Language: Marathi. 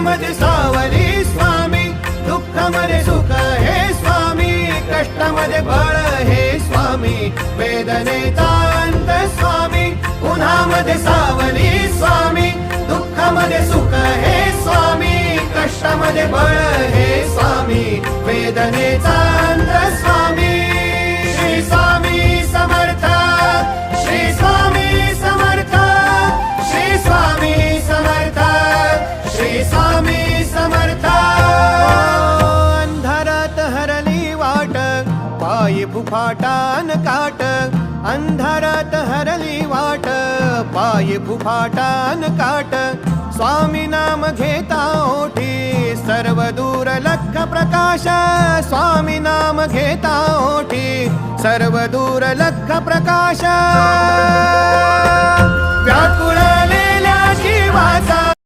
सुखामध्ये सावली स्वामी, दुःखामध्ये सुख हे स्वामी, कष्टामध्ये बळ हे स्वामी, वेदनेचा अंत स्वामी, उन्हामध्ये सावली स्वामी, दुःखामध्ये सुख हे स्वामी, कष्टामध्ये बळ हे स्वामी, वेदनेचा अंत स्वामी. श्री स्वामी समर्थ, श्री स्वामी समर्थ, श्री स्वामी समर्थ, श्री स्वामी समर्थ. अंधारात हरली वाट, पायी फुफाटान काट, अंधारात हरली वाट, पायी फुफाटान काट, स्वामी नाम घेता ओठी, सर्व दूर लख प्रकाश, स्वामी नाम घेता ओठी, सर्व दूर लख प्रकाश. व्याकुळ